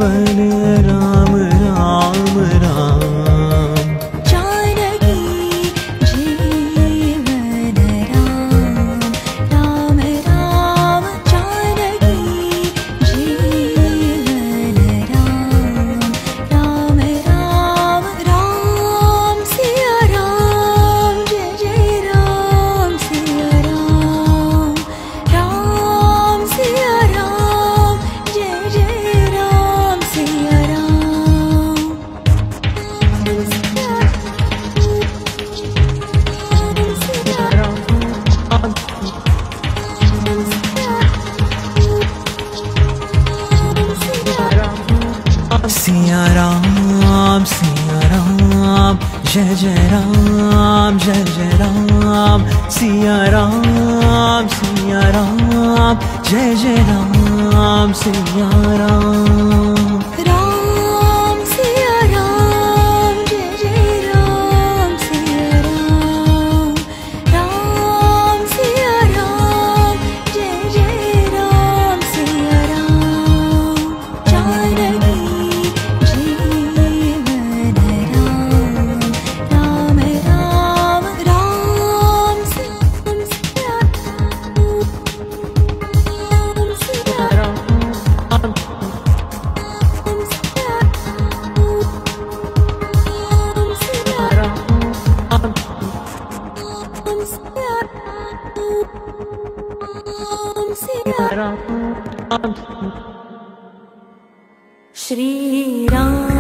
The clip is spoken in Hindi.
जीवन राम राम राम। जानकी जीवन राम राम राम। जानकी जीवन राम राम राम। राम सिया राम जय जय राम सिया राम। राम सिया राम जय जय राम सिया राम। सिया राम सिया राम जय जय राम जय जय राम। सिया राम जय जय राम सिया राम। राम सिया राम जय जय राम सिया राम। राम सिया राम जय जय राम सिया राम। जानकी जीवन राम राम राम। राम सिया राम श्री राम।